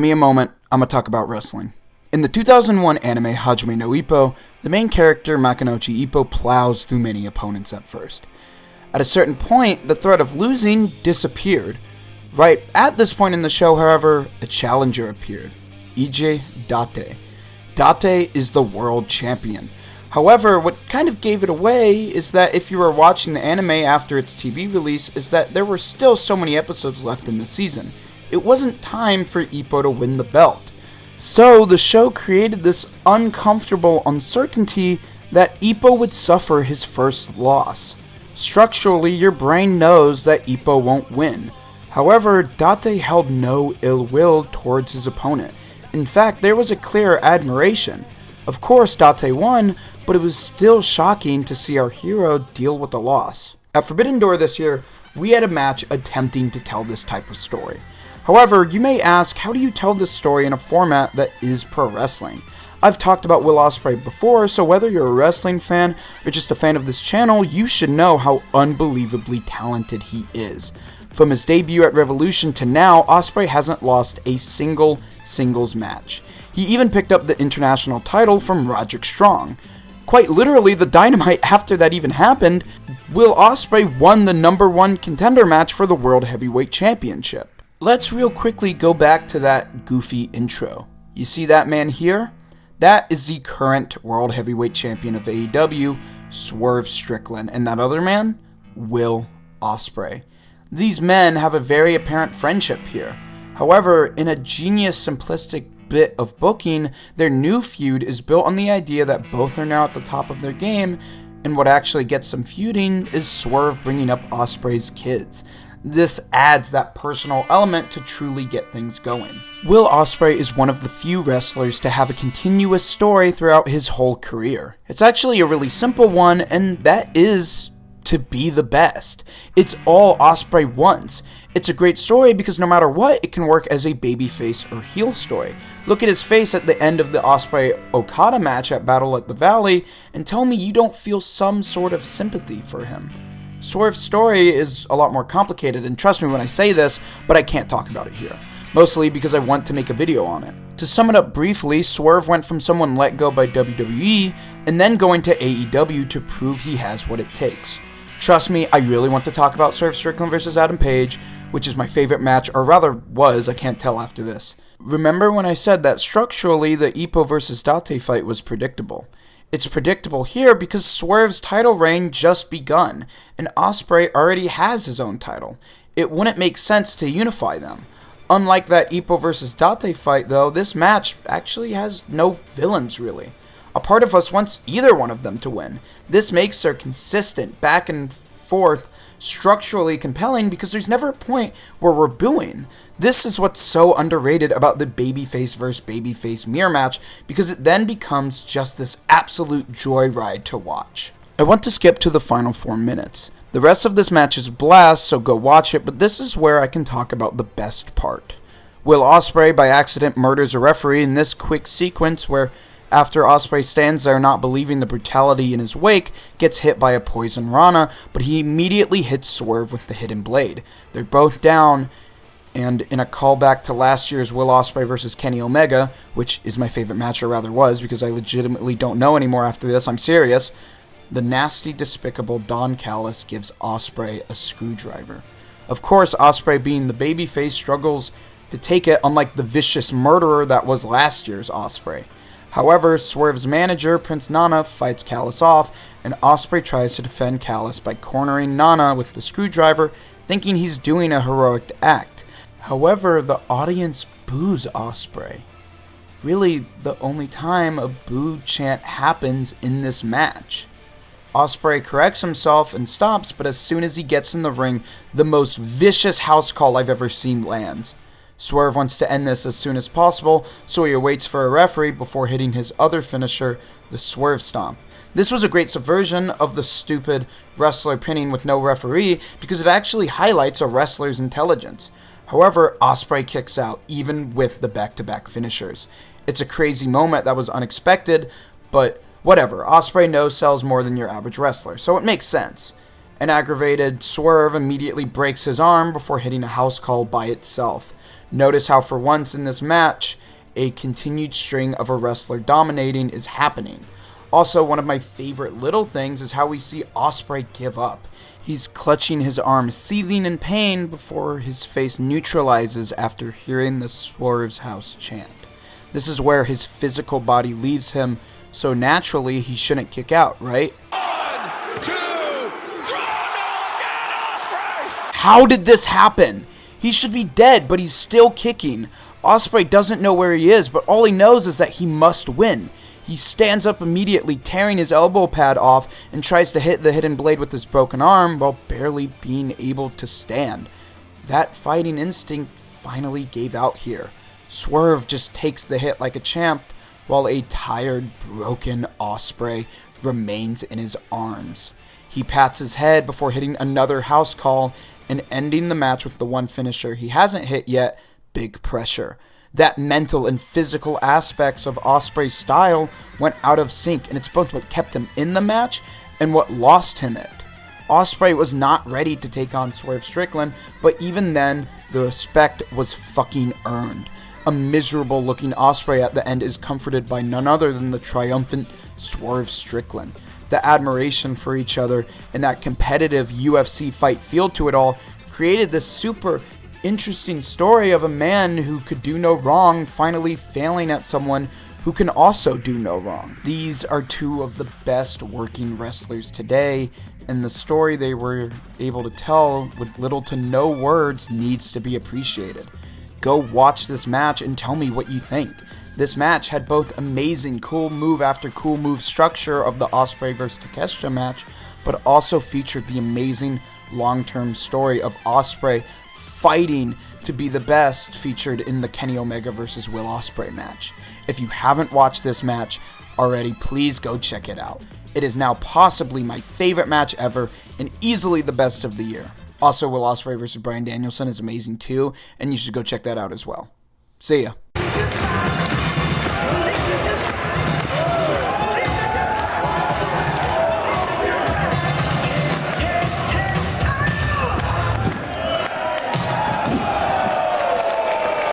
me a moment, I'm gonna talk about wrestling. In the 2001 anime Hajime no Ippo, the main character Makunouchi Ippo plows through many opponents at first. At a certain point, the threat of losing disappeared. Right at this point in the show, however, a challenger appeared, Ije Date. Date is the world champion. However, what kind of gave it away is that if you were watching the anime after its TV release, is that there were still so many episodes left in the season. It wasn't time for Ippo to win the belt. So the show created this uncomfortable uncertainty that Ippo would suffer his first loss. Structurally, your brain knows that Ippo won't win. However, Date held no ill will towards his opponent. In fact, there was a clear admiration. Of course, Date won, but it was still shocking to see our hero deal with the loss. At Forbidden Door this year, we had a match attempting to tell this type of story. However, you may ask, how do you tell this story in a format that is pro wrestling? I've talked about Will Ospreay before, so whether you're a wrestling fan or just a fan of this channel, you should know how unbelievably talented he is. From his debut at Revolution to now, Ospreay hasn't lost a single singles match. He even picked up the international title from Roderick Strong. Quite literally, the Dynamite after that even happened, Will Ospreay won the #1 contender match for the World Heavyweight Championship. Let's real quickly go back to that goofy intro. You see that man here? That is the current World Heavyweight Champion of AEW, Swerve Strickland, and that other man? Will Ospreay. These men have a very apparent friendship here. However, in a genius simplistic bit of booking, their new feud is built on the idea that both are now at the top of their game, and what actually gets them feuding is Swerve bringing up Ospreay's kids. This adds that personal element to truly get things going. Will Ospreay is one of the few wrestlers to have a continuous story throughout his whole career. It's actually a really simple one, and that is to be the best. It's all Ospreay wants. It's a great story because no matter what, it can work as a babyface or heel story. Look at his face at the end of the Ospreay-Okada match at Battle at the Valley and tell me you don't feel some sort of sympathy for him. Swerve's story is a lot more complicated, and trust me when I say this, but I can't talk about it here. Mostly because I want to make a video on it. To sum it up briefly, Swerve went from someone let go by WWE and then going to AEW to prove he has what it takes. Trust me, I really want to talk about Swerve Strickland vs. Adam Page, which is my favorite match, or rather was, I can't tell after this. Remember when I said that structurally the Ippo vs. Date fight was predictable? It's predictable here because Swerve's title reign just begun, and Ospreay already has his own title. It wouldn't make sense to unify them. Unlike that Ippo vs. Date fight though, this match actually has no villains really. A part of us wants either one of them to win. This makes their consistent back and forth structurally compelling because there's never a point where we're booing. This is what's so underrated about the babyface versus babyface mirror match because it then becomes just this absolute joyride to watch. I want to skip to the final 4 minutes. The rest of this match is a blast, so go watch it, but this is where I can talk about the best part. Will Ospreay by accident murders a referee in this quick sequence where after Ospreay stands there not believing the brutality in his wake, gets hit by a poison Rana, but he immediately hits Swerve with the hidden blade. They're both down, and in a callback to last year's Will Ospreay vs. Kenny Omega, which is my favorite match, or rather was, because I legitimately don't know anymore after this, I'm serious, the nasty, despicable Don Callis gives Ospreay a screwdriver. Of course, Ospreay being the babyface struggles to take it, unlike the vicious murderer that was last year's Ospreay. However, Swerve's manager, Prince Nana, fights Callis off, and Ospreay tries to defend Callis by cornering Nana with the screwdriver, thinking he's doing a heroic act. However, the audience boos Ospreay. Really, the only time a boo chant happens in this match. Ospreay corrects himself and stops, but as soon as he gets in the ring, the most vicious house call I've ever seen lands. Swerve wants to end this as soon as possible, so he awaits for a referee before hitting his other finisher, the Swerve Stomp. This was a great subversion of the stupid wrestler pinning with no referee because it actually highlights a wrestler's intelligence. However, Ospreay kicks out, even with the back-to-back finishers. It's a crazy moment that was unexpected, but whatever. Ospreay no-sells more than your average wrestler, so it makes sense. An aggravated Swerve immediately breaks his arm before hitting a house call by itself. Notice how for once in this match, a continued string of a wrestler dominating is happening. Also, one of my favorite little things is how we see Ospreay give up. He's clutching his arms, seething in pain before his face neutralizes after hearing the Swerve's House chant. This is where his physical body leaves him, so naturally he shouldn't kick out, right? 1, 2, 3, no, again, Ospreay! How did this happen? He should be dead, but he's still kicking. Ospreay doesn't know where he is, but all he knows is that he must win. He stands up immediately, tearing his elbow pad off, and tries to hit the hidden blade with his broken arm while barely being able to stand. That fighting instinct finally gave out here. Swerve just takes the hit like a champ, while a tired, broken Ospreay remains in his arms. He pats his head before hitting another house call and ending the match with the one finisher he hasn't hit yet, Big Pressure. That mental and physical aspects of Ospreay's style went out of sync, and it's both what kept him in the match and what lost him it. Ospreay was not ready to take on Swerve Strickland, but even then, the respect was fucking earned. A miserable looking Ospreay at the end is comforted by none other than the triumphant Swerve Strickland. The admiration for each other and that competitive UFC fight feel to it all created this super interesting story of a man who could do no wrong finally failing at someone who can also do no wrong. These are two of the best working wrestlers today, and the story they were able to tell with little to no words needs to be appreciated. Go watch this match and tell me what you think. This match had both amazing cool move after cool move structure of the Ospreay vs. Takeshita match, but also featured the amazing long-term story of Ospreay fighting to be the best featured in the Kenny Omega vs. Will Ospreay match. If you haven't watched this match already, please go check it out. It is now possibly my favorite match ever and easily the best of the year. Also, Will Ospreay vs. Bryan Danielson is amazing too, and you should go check that out as well. See ya.